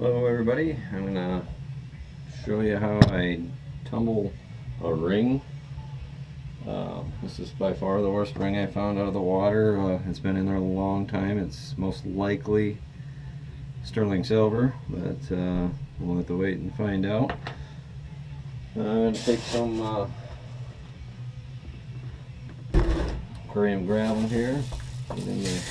Hello everybody, I'm going to show you how I tumble a ring. This is by far the worst ring I found out of the water. It's been in there a long time. It's most likely sterling silver, but we'll have to wait and find out. I'm going to take some aquarium gravel here. Get in there.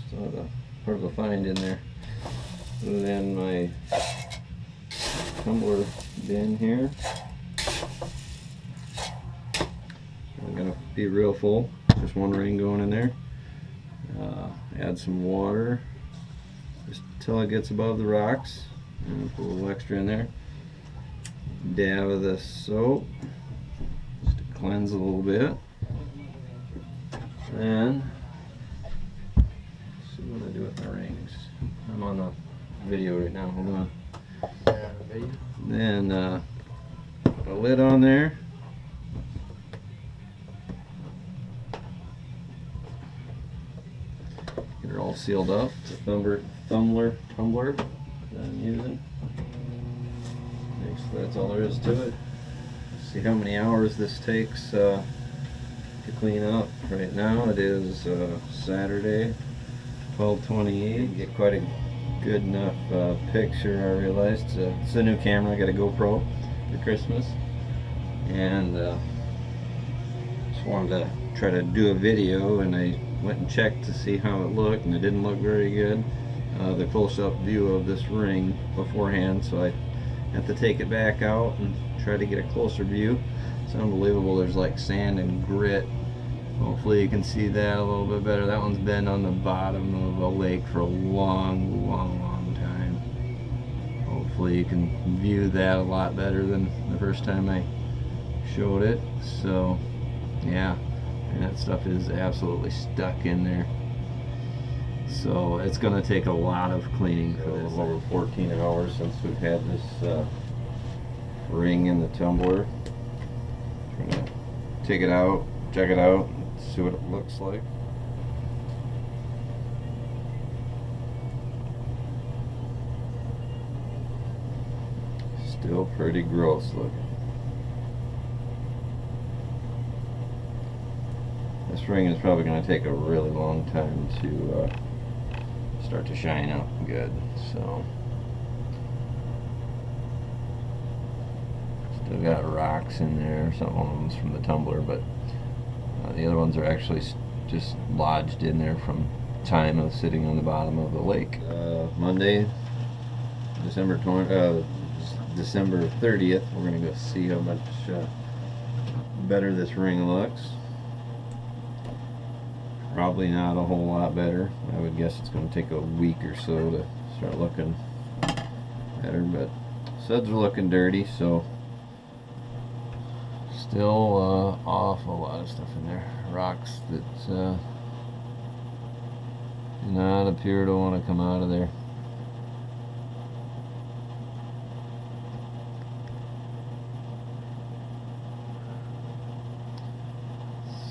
Still have part of the find in there. And then my tumbler bin here. I'm going to be real full, just one ring going in there. Add some water just until it gets above the rocks, and put a little extra in there. Dab of this soap just to cleanse a little bit. Then see what I do with my rings. I'm on the video right now. Hold on. Then put a lid on there. Get her all sealed up. It's a tumbler that I'm using. So that's all there is to it. See how many hours this takes to clean up. Right now it is Saturday, 12/28. Get quite a good enough picture. I realized it's a new camera. I got a GoPro for Christmas, and just wanted to try to do a video, and I went and checked to see how it looked, and it didn't look very good. The close-up view of this ring beforehand, so I have to take it back out and try to get a closer view. It's unbelievable. There's like sand and grit. Hopefully you can see that a little bit better. That one's been on the bottom of a lake for a long time. Hopefully you can view that a lot better than the first time I showed it. So yeah, and that stuff is absolutely stuck in there. So it's going to take a lot of cleaning for this. Over 14 hours since we've had this ring in the tumbler. Trying to take it out, check it out, see what it looks like. Still pretty gross looking. This ring is probably going to take a really long time to start to shine out good. So still got rocks in there. Some of them's from the tumbler, but the other ones are actually just lodged in there from time of sitting on the bottom of the lake. Monday, December 30th, we're going to go see how much better this ring looks. Probably not a whole lot better. I would guess it's going to take a week or so to start looking better, but suds are looking dirty, so still awful lot of stuff in there. Rocks that do not appear to want to come out of there.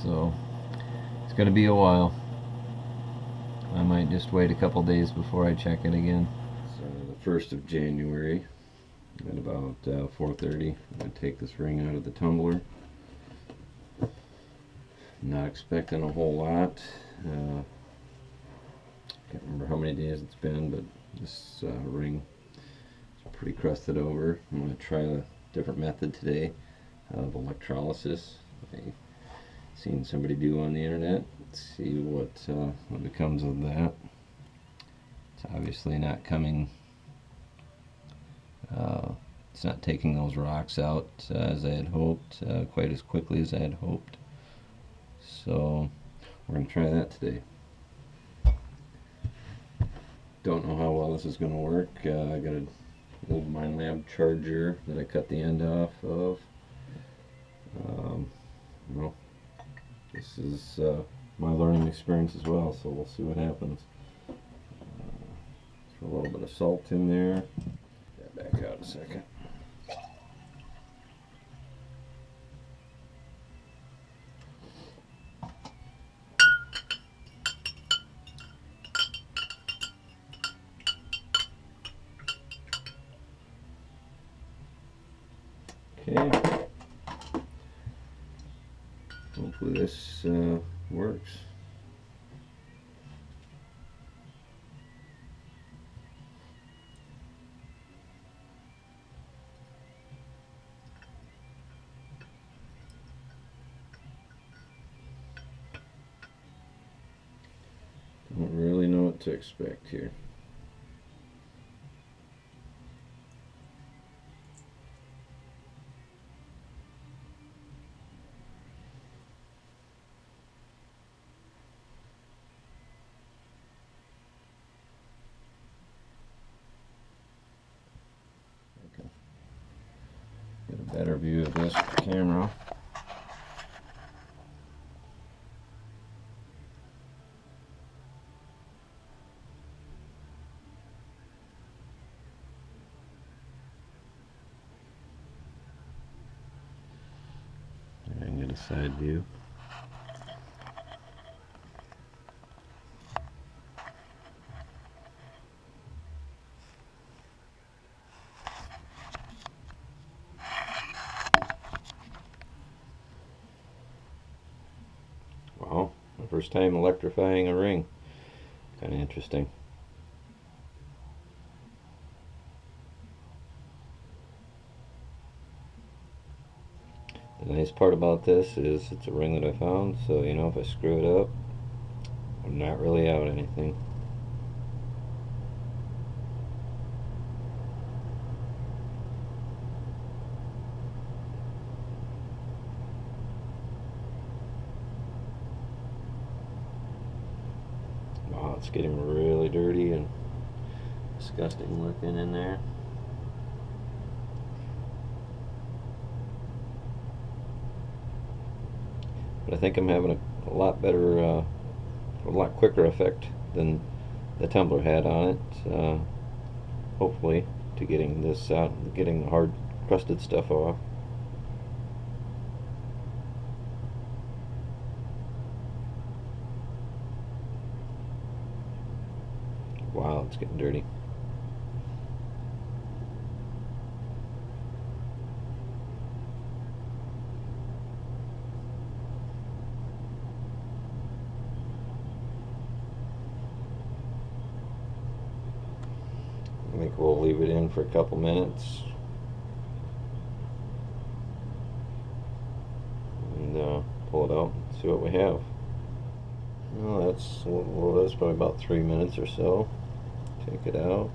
So it's going to be a while. I might just wait a couple days before I check it again. So the 1st of January at about 4:30, I'm going to take this ring out of the tumbler. Not expecting a whole lot. Can't remember how many days it's been, but this ring is pretty crusted over. I'm going to try a different method today of electrolysis. I've seen somebody do on the internet. Let's see what becomes of that. It's obviously not coming. It's not taking those rocks out as I had hoped, quite as quickly as I had hoped. So we're going to try that today. Don't know how well this is going to work. I got an old MineLab charger that I cut the end off of. Well, this is my learning experience as well, so we'll see what happens. Throw a little bit of salt in there. Get that back out a second. Okay. Hopefully this works. Don't really know what to expect here. Okay. Get a better view of this with the camera. I can get a side view. Wow, my first time electrifying a ring. Kind of interesting. The nice part about this is it's a ring that I found, so you know, if I screw it up, I'm not really out anything. Wow, it's getting really dirty and disgusting looking in there. But I think I'm having a lot better, a lot quicker effect than the tumbler had on it. Hopefully, to getting this out, getting the hard crusted stuff off. Wow, it's getting dirty. I think we'll leave it in for a couple minutes and pull it out and see what we have. Well, that's probably about 3 minutes or so. Take it out.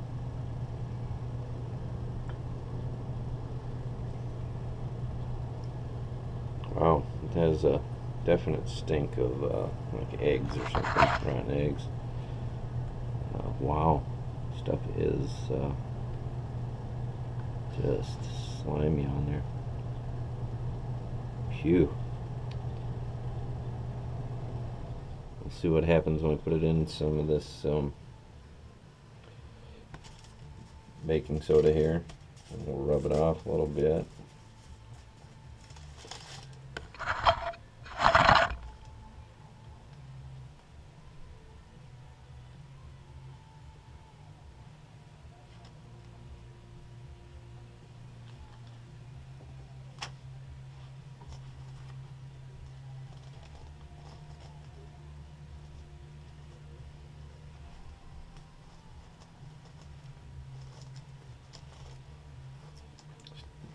Wow, it has a definite stink of like eggs or something, rotten eggs. Wow, stuff is just slimy on there. Phew. We'll see what happens when we put it in some of this baking soda here. And we'll rub it off a little bit.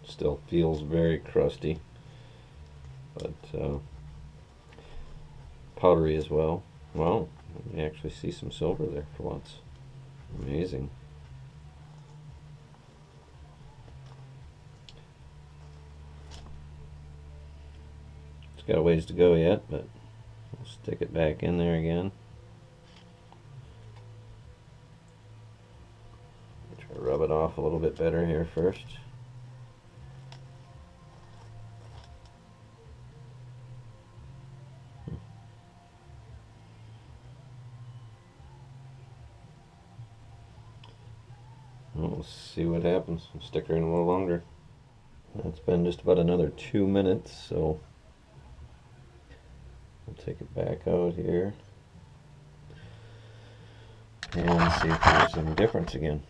Still feels very crusty, but powdery as well. Wow, you actually see some silver there for once. Amazing. It's got a ways to go yet, but we'll stick it back in there again. Try to rub it off a little bit better here first. We'll see what happens. We'll stick her in a little longer. It's been just about another 2 minutes, so we'll take it back out here and see if there's some difference again.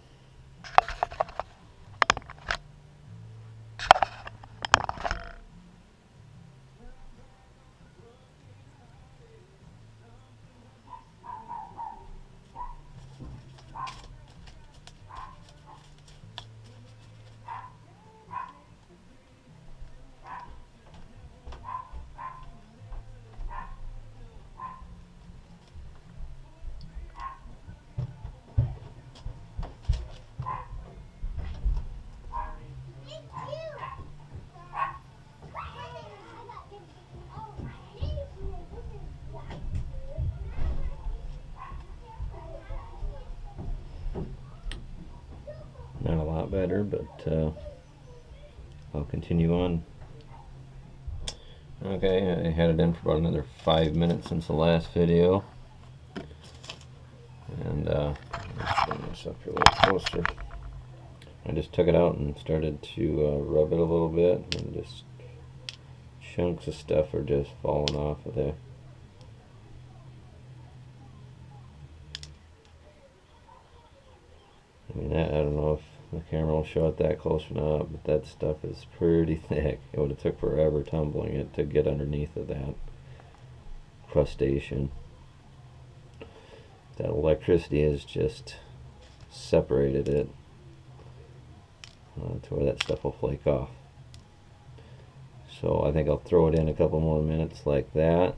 Not a lot better, but I'll continue on. Okay, I had it in for about another 5 minutes since the last video. And let's bring this up here a little closer. I just took it out and started to rub it a little bit, and just chunks of stuff are just falling off of there. I mean, I don't know if the camera will show it that close or not, but that stuff is pretty thick. It would have took forever tumbling it to get underneath of that crustation. That electricity has just separated it to where that stuff will flake off. So I think I'll throw it in a couple more minutes like that,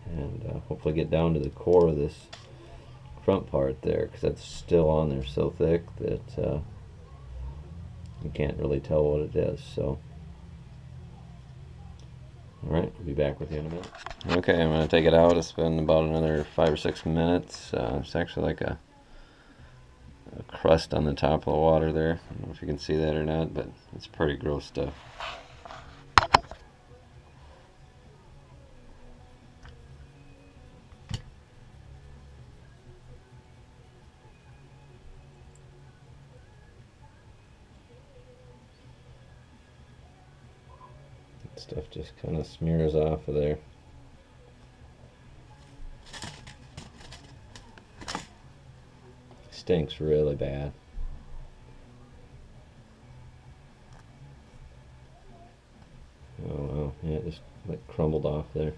and hopefully get down to the core of this front part there, because that's still on there so thick that you can't really tell what it is. So alright, I'll be back with you in a minute. Okay, I'm going to take it out. It's been about another 5 or 6 minutes. It's actually like a crust on the top of the water there. I don't know if you can see that or not, but it's pretty gross stuff. Stuff just kind of smears off of there. Stinks really bad. Oh wow, yeah, it just like crumbled off there.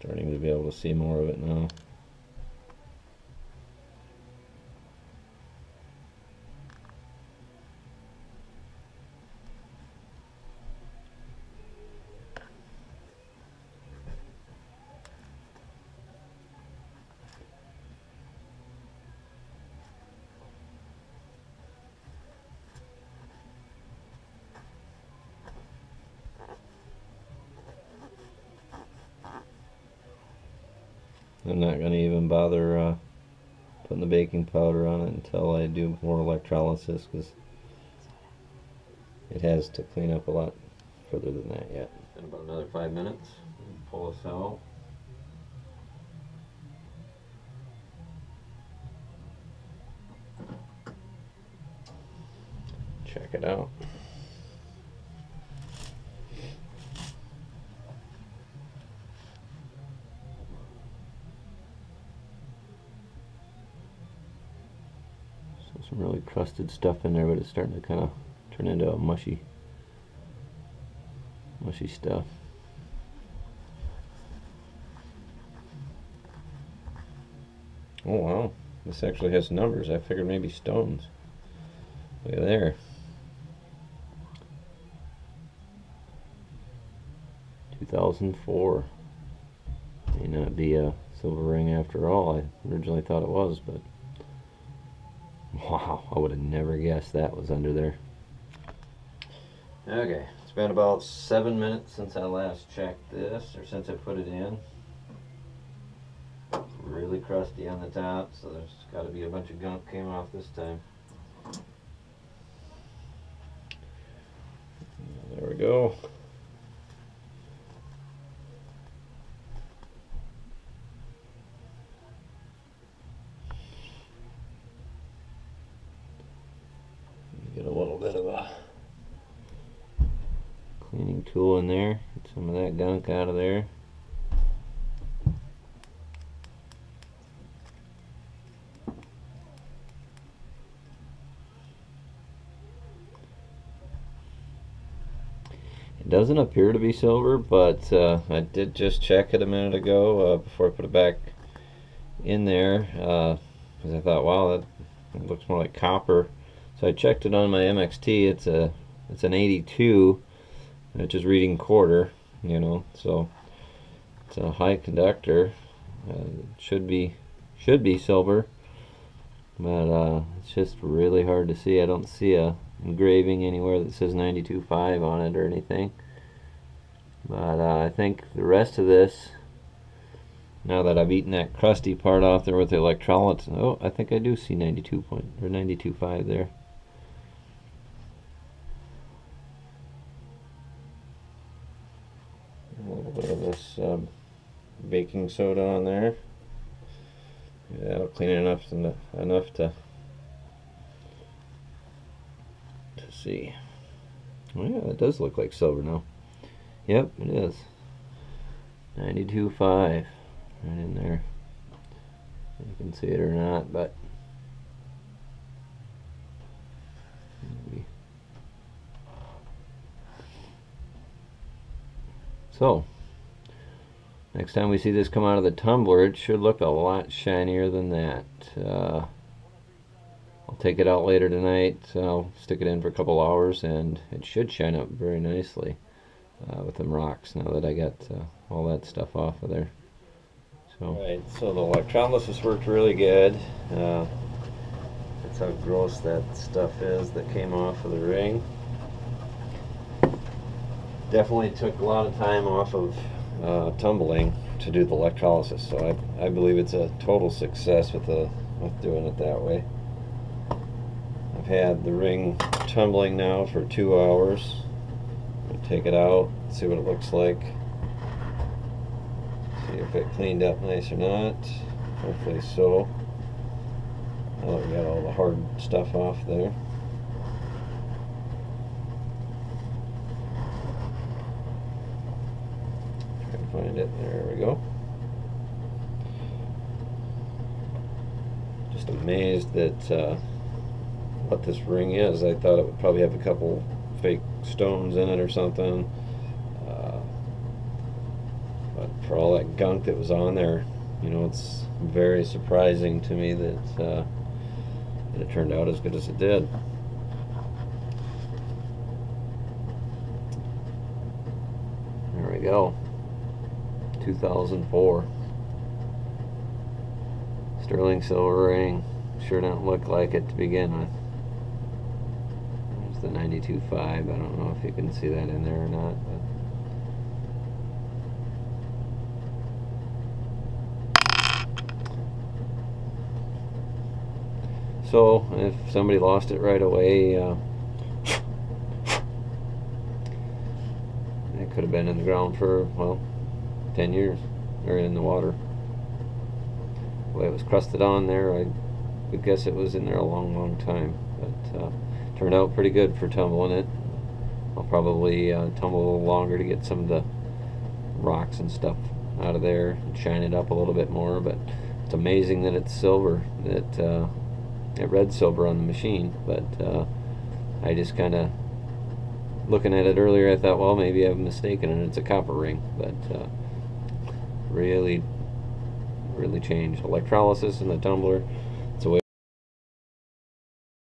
Starting to be able to see more of it now. I'm not going to even bother putting the baking powder on it until I do more electrolysis, because it has to clean up a lot further than that yet. In about another 5 minutes, pull this out. Check it out. Some really crusted stuff in there, but it's starting to kind of turn into a mushy stuff. Oh wow, this actually has numbers. I figured maybe stones. Look at there. 2004. May not be a silver ring after all. I originally thought it was, but wow, I would have never guessed that was under there. Okay, it's been about 7 minutes since I last checked this, or since I put it in. Really crusty on the top, so there's got to be a bunch of gunk came off this time. There we go. Get a little bit of a cleaning tool in there, get some of that gunk out of there. It doesn't appear to be silver, but I did just check it a minute ago before I put it back in there, because I thought, wow, that looks more like copper. So I checked it on my MXT. It's an 82, which is reading quarter, you know, so it's a high conductor. It should be silver, but it's just really hard to see. I don't see a engraving anywhere that says 92.5 on it or anything. But I think the rest of this Now that I've eaten that crusty part off there with the electrolytes, oh, I think I do see 92.5 there. A little bit of this baking soda on there. Yeah, that'll clean it enough to see. Oh yeah, it does look like silver now. Yep, it is. 92.5 right in there. You can see it or not, but maybe. So next time we see this come out of the tumbler, it should look a lot shinier than that. I'll take it out later tonight. I'll stick it in for a couple hours, and it should shine up very nicely with them rocks. Now that I got all that stuff off of there. So. Right. So the electrolysis worked really good. That's how gross that stuff is that came off of the ring. Definitely took a lot of time off of tumbling to do the electrolysis, so I believe it's a total success with doing it that way. I've had the ring tumbling now for 2 hours. I'm going to take it out, see what it looks like, see if it cleaned up nice or not. Hopefully so. Now that we got all the hard stuff off there. Find it. There we go. Just amazed that what this ring is. I thought it would probably have a couple fake stones in it or something, but for all that gunk that was on there, you know, it's very surprising to me that it turned out as good as it did. There we go. 2004 sterling silver ring. Sure don't look like it to begin with. There's the 92.5. I don't know if you can see that in there or not, but so if somebody lost it right away, it could have been in the ground for, well, 10 years, or in the water. The way it was crusted on there, I would guess it was in there a long time, but turned out pretty good for tumbling it. I'll probably tumble a little longer to get some of the rocks and stuff out of there and shine it up a little bit more, but it's amazing that it's silver, that it read silver on the machine, but I just kind of, looking at it earlier, I thought, well, maybe I'm mistaken and it's a copper ring, but really changed. Electrolysis in the tumbler